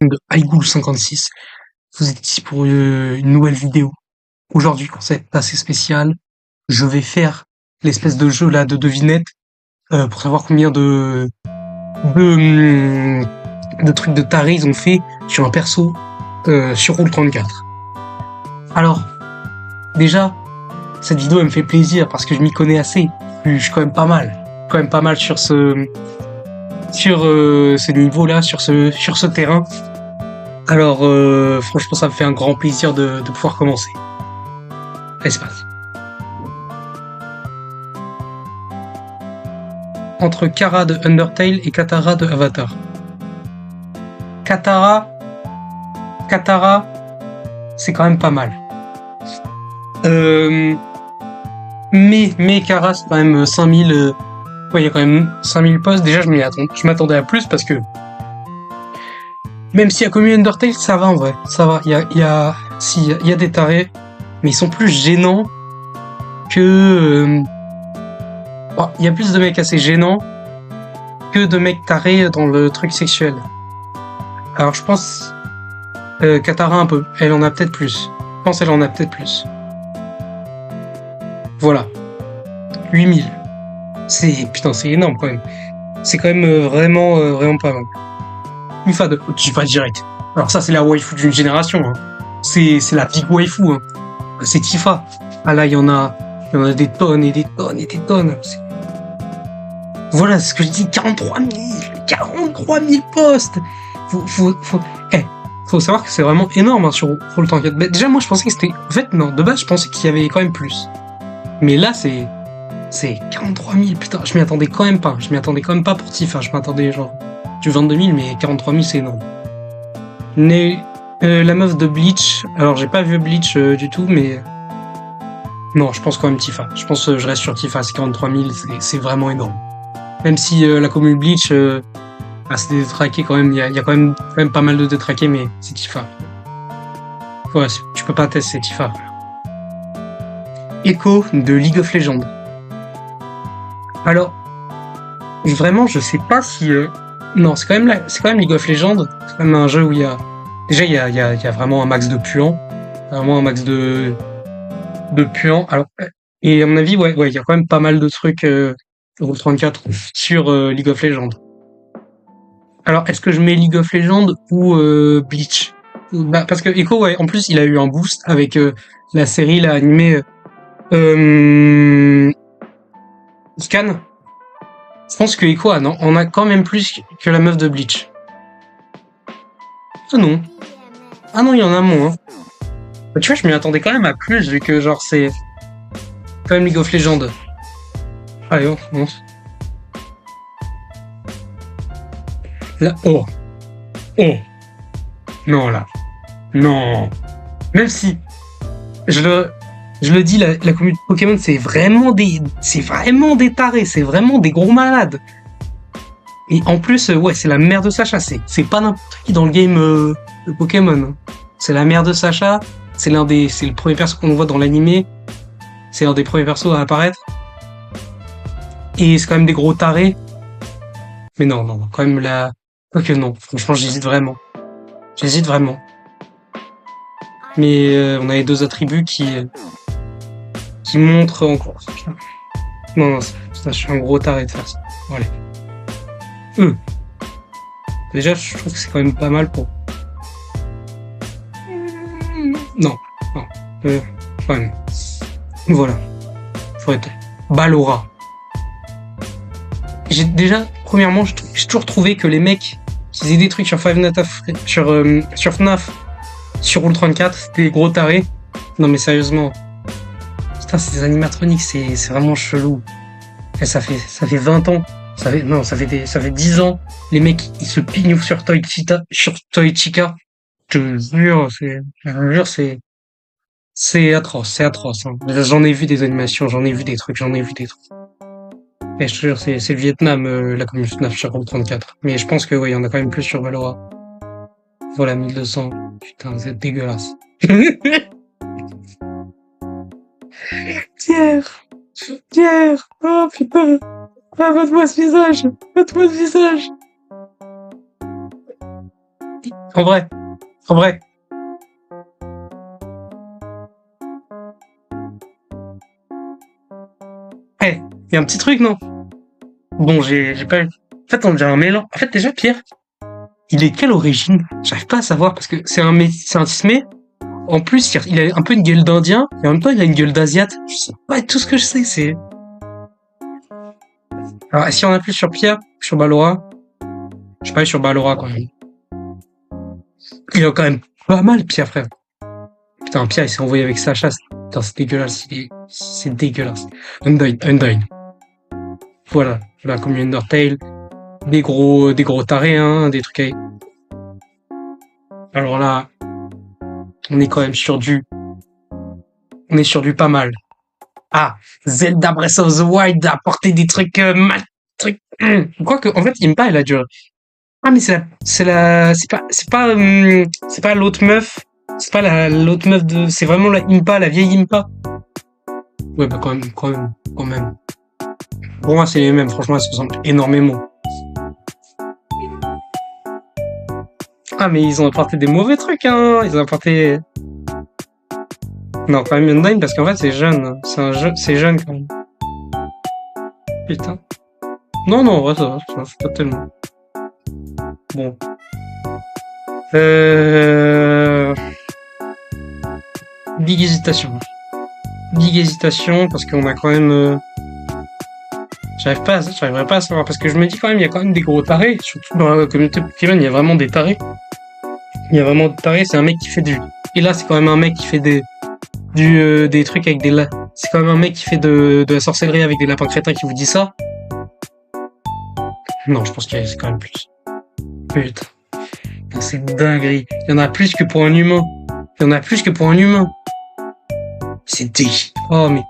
De Aigul56. Vous êtes ici pour une nouvelle vidéo. Aujourd'hui, concept assez spécial. Je vais faire l'espèce de jeu là de devinette pour savoir combien de trucs de tarés ils ont fait sur un perso sur Roll34. Alors, déjà, cette vidéo elle me fait plaisir parce que je m'y connais assez. Je suis quand même pas mal. Quand même pas mal sur ce niveau-là, sur ce terrain. Alors, franchement, ça me fait un grand plaisir de pouvoir commencer. Allez, c'est parti. Entre Kara de Undertale et Katara de Avatar. Katara, c'est quand même pas mal. Mais Kara, c'est quand même 5000... ouais, il y a quand même 5000 postes. Déjà, je m'attendais à plus parce que... Même s'il y a comme Undertale, ça va en vrai. Ça va. Il y a des tarés, mais ils sont plus gênants que... bon, il y a plus de mecs assez gênants que de mecs tarés dans le truc sexuel. Alors je pense... Katara un peu. Elle en a peut-être plus. Je pense qu'elle en a peut-être plus. Voilà. 8000. Putain, c'est énorme quand même. C'est quand même vraiment pas mal. Une fois de... Je dis pas direct. Alors ça, c'est la waifu d'une génération. Hein. C'est la big waifu. Hein. C'est Tifa. Ah là, il y en a des tonnes et des tonnes et des tonnes. Voilà, c'est ce que je dis. 43 000 postes. Faut savoir que c'est vraiment énorme hein, sur Roll34. Bah, déjà, moi, je pensais que c'était... En fait, non, de base, je pensais qu'il y avait quand même plus. Mais là, c'est 43 000. Putain, je m'y attendais quand même pas. Je m'y attendais quand même pas pour Tifa. Je m'attendais genre... du 22 000, mais 43 000, c'est énorme. La meuf de Bleach, alors j'ai pas vu Bleach du tout, mais... Non, je pense quand même Tifa. Je pense que je reste sur Tifa, c'est 43 000, c'est vraiment énorme. Même si la commune Bleach, c'est détraqué quand même, il y a quand même pas mal de détraqués, mais c'est Tifa. Ouais, tu peux pas tester, c'est Tifa. Echo de League of Legends. Alors, vraiment, je sais pas si... non, c'est quand même League of Legends. C'est quand même un jeu où il y a... Déjà, il y a vraiment un max de puants. Vraiment un max de puants. Alors, et à mon avis, ouais, il y a quand même pas mal de trucs Roll34 sur League of Legends. Alors, est-ce que je mets League of Legends ou Bleach? Bah, parce que Echo, ouais, en plus, il a eu un boost avec la série, là, animée Scan. Je pense que Echo on a quand même plus que la meuf de Bleach. Ah non. Ah non, il y en a moins. Hein. Bah, tu vois, je m'y attendais quand même à plus, vu que genre c'est quand même League of Legends. Allez, on commence. Là, oh. Non, là. Non. Même si, je le dis, la communauté Pokémon, c'est vraiment des tarés, c'est vraiment des gros malades. Et en plus, ouais, c'est la mère de Sacha, c'est pas n'importe qui dans le game de Pokémon. C'est la mère de Sacha, c'est le premier perso qu'on voit dans l'animé, c'est l'un des premiers persos à apparaître. Et c'est quand même des gros tarés. Mais non, quand même la... Quoique non, franchement, j'hésite vraiment. Mais on a les deux attributs qui montrent encore. Non, ça, je suis un gros taré de faire ça. Voilà. Déjà, je trouve que c'est quand même pas mal pour... Non. Quand même. Voilà. Faut être... Ballora. Premièrement, j'ai toujours trouvé que les mecs qui faisaient des trucs sur Five Nights at sur FNAF, sur Roll34, c'était des gros tarés. Non mais sérieusement. Putain, ces animatroniques, c'est vraiment chelou. Et ça fait 20 ans. Ça fait 10 ans. Les mecs, ils se pignoufent sur Toy Chica. Je te jure, c'est atroce, hein. J'en ai vu des animations, j'en ai vu des trucs. Et je te jure, c'est le Vietnam, la communauté FNAF sur Roll34. Mais je pense que, ouais, il y en a quand même plus sur Valora. Voilà, 1200. Putain, vous êtes dégueulasse. Pierre! Oh, putain! Ah, montre-moi ce visage. Montre-moi ce visage. En vrai. En vrai. Eh, y a un petit truc, non? Bon, j'ai pas eu. En fait, on dirait un mélange. En fait, déjà, Pierre, il est de quelle origine? J'arrive pas à savoir parce que c'est un Disney. En plus, il a un peu une gueule d'Indien et en même temps, il a une gueule d'Asiate. Je sais pas tout ce que je sais, c'est. Alors, si on a plus sur Pierre, sur Balora, je parie sur Balora quand même. Il a quand même pas mal, Pierre, frère. Putain, Pierre, il s'est envoyé avec sa chasse. Putain, c'est dégueulasse. C'est dégueulasse. Undyne, Undyne. Voilà. Voilà, comme Undertale. Des gros tarés, hein, des trucs avec. Alors là, on est quand même sur du. On est sur du pas mal. Ah, Zelda Breath of the Wild a apporté des trucs mal. Trucs. Quoique, en fait, Impa, elle a du. Ah, mais c'est pas l'autre meuf. C'est pas l'autre meuf de. C'est vraiment la Impa, la vieille Impa. Ouais, bah quand même. Pour moi, c'est les mêmes. Franchement, elles se ressemblent énormément. Ah, mais ils ont apporté des mauvais trucs, hein. Ils ont apporté. Non, quand même Undyne parce qu'en fait, c'est jeune. C'est jeune quand même. Putain. Non, non, ouais, ça va. Ça pas tellement. Bon. Big hésitation. Big hésitation parce qu'on a quand même. J'arriverai pas à savoir parce que je me dis quand même, il y a quand même des gros tarés. Surtout dans la communauté Pokémon, il y a vraiment des tarés. Il y a vraiment des tarés. C'est un mec qui fait du. Et là, c'est quand même un mec qui fait des trucs avec des. C'est quand même un mec qui fait de la sorcellerie avec des lapins crétins qui vous dit ça. Non, je pense qu'il y a quand même plus. Putain. C'est dinguerie. Il y en a plus que pour un humain. Il y en a plus que pour un humain. C'est dégueu. Oh, mais.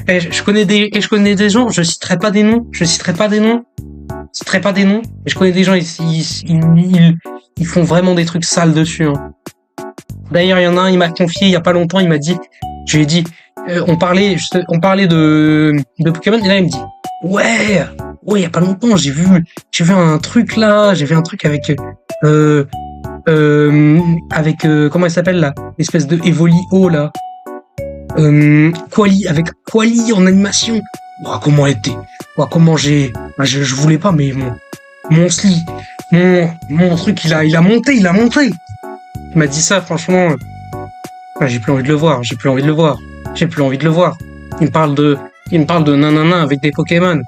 Je connais des gens, je citerai pas des noms, mais je connais des gens, ils font vraiment des trucs sales dessus, hein. D'ailleurs, il y en a un, il m'a confié il y a pas longtemps, il m'a dit, je lui ai dit, on parlait de Pokémon, et là, il me dit, ouais, il y a pas longtemps, j'ai vu un truc là, avec, comment elle s'appelle là, l'espèce de Evolio là. Avec Quali en animation. Oh, comment elle était. Oh, comment j'ai. Je voulais pas, mais mon sli. Mon truc, il a monté. Il m'a dit ça, franchement. J'ai plus envie de le voir. Il me parle de nanana avec des Pokémon.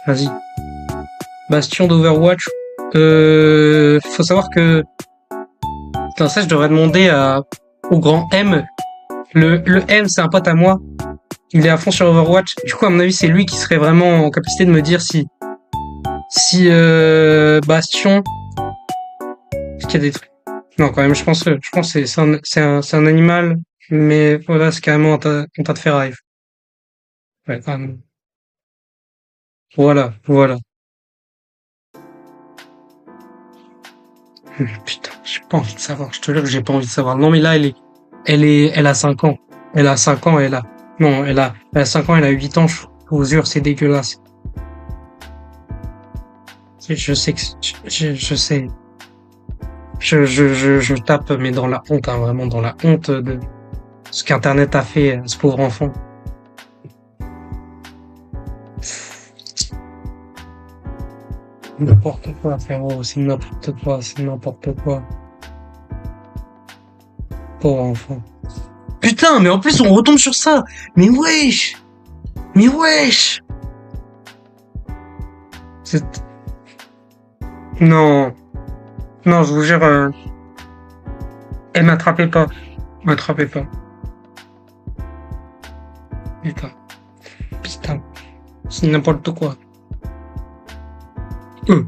Vas-y. Bastion d'Overwatch. Faut savoir que. Putain, ça, je devrais demander au grand M. Le M, c'est un pote à moi. Il est à fond sur Overwatch. Du coup, à mon avis, c'est lui qui serait vraiment en capacité de me dire si Bastion, est-ce qu'il y a des trucs. Non, quand même, je pense que c'est un animal, mais voilà, c'est carrément un tas de ferraille. Ouais, quand même. Voilà. Putain, j'ai pas envie de savoir. Je te jure que j'ai pas envie de savoir. Non, mais là, elle a 5 ans. Elle a 5 ans, elle a 5 ans, elle a 8 ans, je vous jure, c'est dégueulasse. Je sais que, je sais. Je tape, mais dans la honte, hein, vraiment dans la honte de ce qu'Internet a fait à ce pauvre enfant. N'importe quoi, frérot, c'est n'importe quoi. Pauvre enfant. Putain, mais en plus, on retombe sur ça. Mais wesh. Non. Non, je vous jure, elle m'attrapait pas. Putain. C'est n'importe quoi. Oh,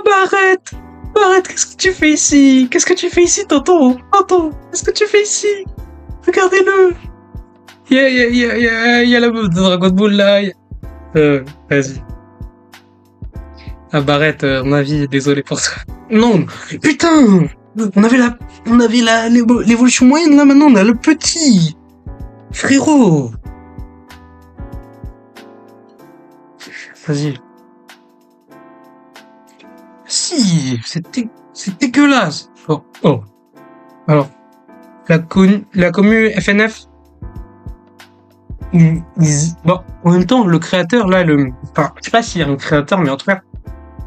bah arrête, qu'est-ce que tu fais ici? Tonton? Qu'est-ce que tu fais ici? Regardez-le. Il y a la meuf de Dragon Ball là. Vas-y. Ah, Barrett, mon avis, désolé pour ça. Non, putain! On avait l'évolution moyenne, là, maintenant, on a le petit. Frérot. Vas-y. Si, c'est dégueulasse. Oh. Alors, la commu FNF, bon, en même temps, le créateur, là, enfin, je sais pas s'il y a un créateur, mais en tout cas,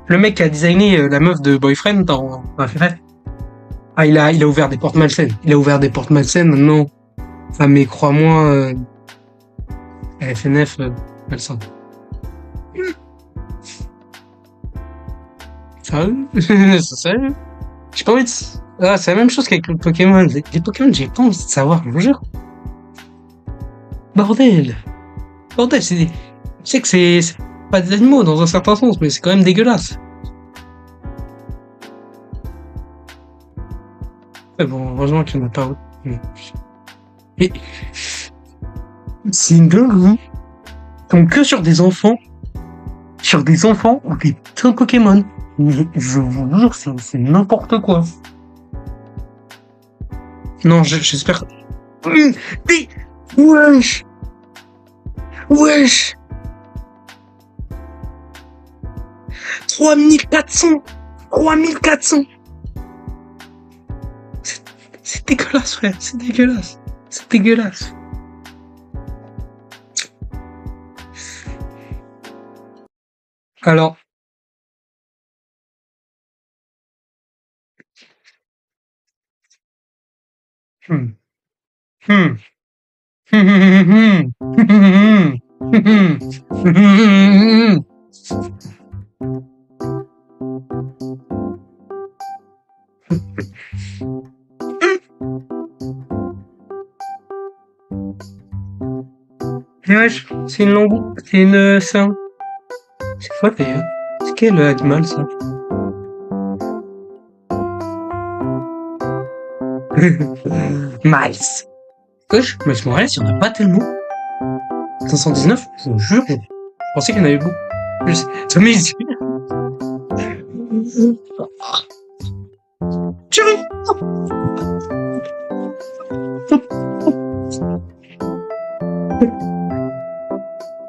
le mec qui a designé la meuf de Boyfriend dans FNF, il a ouvert des portes malsaines. Maintenant. Enfin, mais crois-moi, FNF, malsain. Sérieux? Sérieux? J'ai pas envie de... Ah, c'est la même chose qu'avec le Pokémon. Les Pokémon, j'ai pas envie de savoir, je vous jure. Bordel, je sais que c'est pas des animaux dans un certain sens, mais c'est quand même dégueulasse. Mais bon, heureusement qu'il n'y en a pas autre. Et c'est une dinguerie. Donc que sur des enfants ou des putains de Pokémon. Je vous jure, c'est n'importe quoi. Non, j'espère. Wesh. 3400. C'est dégueulasse, frère. C'est dégueulasse. Alors. Wesh, c'est une langou, c'est quoi d'ailleurs? C'est quel animal ça? Miles. Wesh, mais ce Morales, il y en a pas tellement. 519, je vous jure, je pensais qu'il y en avait beaucoup. Mais Chérie.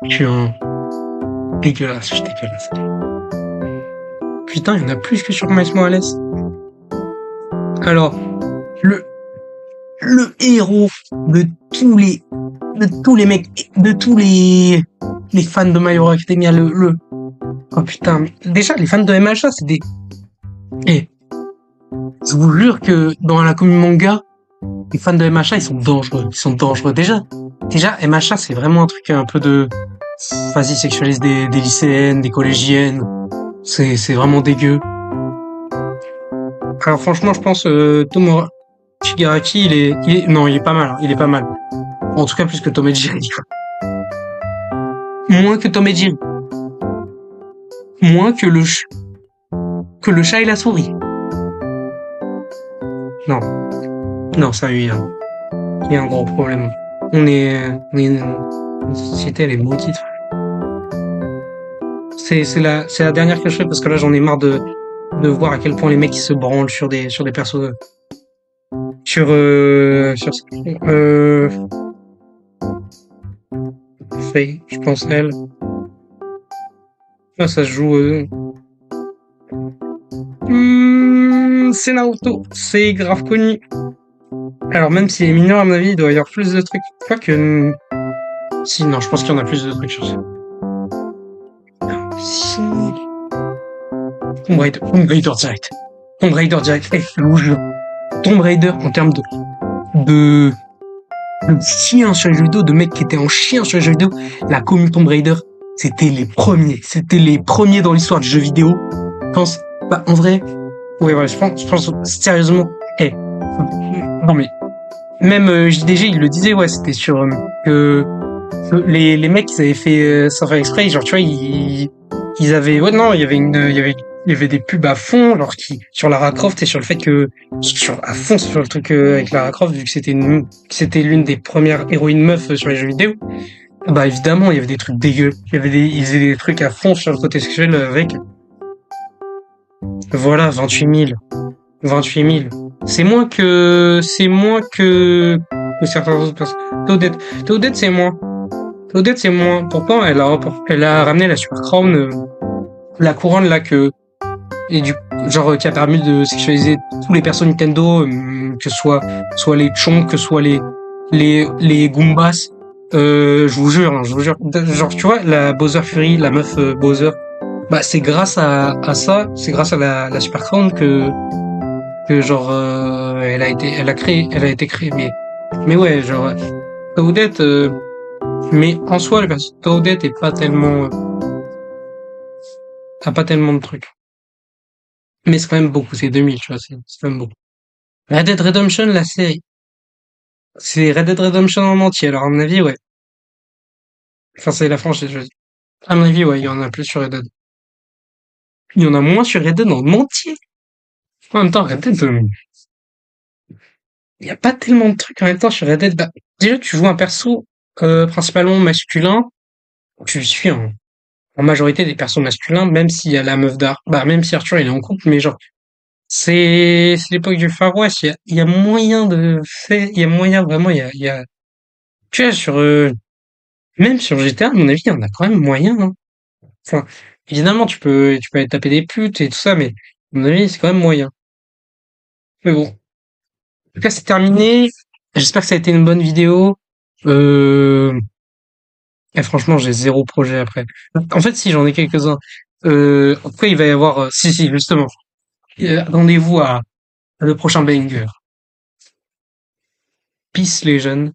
Je suis un dégueulasse. Putain, il y en a plus que sur Miles Morales. Alors, le héros de tous les mecs, de tous les fans de My Hero Academia, oh putain, déjà, les fans de MHA, c'est des... je vous jure que dans la commune manga, les fans de MHA, ils sont dangereux. Déjà, MHA, c'est vraiment un truc un peu de... Vas-y, sexualise des lycéennes, des collégiennes. C'est vraiment dégueu. Alors franchement, je pense Tomura Shigaraki, il est pas mal. Il est pas mal. En tout cas, plus que Tom et Jerry. Moins que Tom et Jerry. Moins que le chat et la souris. Non, sérieux, il y a un gros problème. On est une société, elle est maudite. C'est la dernière que je fais parce que là j'en ai marre de voir à quel point les mecs ils se branlent sur des persos Faye, je pense elle. Là ça se joue c'est Naruto, c'est grave connu. Alors même s'il est mineur à mon avis, il doit y avoir plus de trucs. Pas que... Si, non, je pense qu'il y en a plus de trucs sur ça. Si... Tomb Raider direct. Je vous jure. Tomb Raider en termes de chien sur les jeux vidéo, de mecs qui étaient en chien sur les jeux vidéo, la commune Tomb Raider, c'était les premiers dans l'histoire du jeu vidéo. Je pense, en vrai, ouais, je pense sérieusement, non mais, même JDG, il le disait, ouais, c'était sur que les mecs, ils avaient fait sans faire exprès, genre, tu vois, ils avaient, ouais, non, il y avait des pubs à fond, genre sur Lara Croft et sur le fait que à fond sur le truc avec Lara Croft, vu que c'était l'une des premières héroïnes meufs sur les jeux vidéo. Bah évidemment, il y avait des trucs dégueux. Ils faisaient des trucs à fond sur le côté sexuel avec. Voilà, 28 000. 28 000. C'est moins que certains autres personnes. Toadette, c'est moins. Toadette, c'est moins. Pourtant, elle a ramené la Super Crown, la couronne, là, et genre, qui a permis de sexualiser tous les persos Nintendo, que ce soit les Chonk, que ce soit les Goombas. Je vous jure. Genre, tu vois, la Bowser Fury, la meuf Bowser, bah, c'est grâce à ça, c'est grâce à la Super Crown que genre, elle a été créée. Mais ouais, genre, Toadette, mais en soi, le perso de Toadette est pas tellement, a pas tellement de trucs. Mais c'est quand même beaucoup, c'est 2000, tu vois, c'est quand même beaucoup. Red Dead Redemption, la série. C'est Red Dead Redemption en entier, alors à mon avis, ouais. Enfin, c'est la franchise, je veux dire. À mon avis, ouais, il y en a plus sur Red Dead. Il y en a moins sur Red Dead en entier. En même temps, Red Dead, il y a pas tellement de trucs en même temps sur Red Dead. Bah, déjà, tu joues un perso, principalement masculin. Tu suis en majorité des persos masculins, même s'il y a la meuf d'Arthur. Bah, même si Arthur, il est en couple, mais genre, c'est l'époque du Far West. Il y a moyen de faire, il y a moyen vraiment, tu vois, même sur GTA, à mon avis, il y en a quand même moyen, hein. Enfin, évidemment, tu peux aller taper des putes et tout ça, mais à mon avis, c'est quand même moyen. Mais bon. En tout cas, c'est terminé. J'espère que ça a été une bonne vidéo. Euh, et franchement, j'ai zéro projet après. En fait, si, j'en ai quelques-uns. En tout cas, il va y avoir, si, justement. Attendez-vous à le prochain banger. Peace, les jeunes.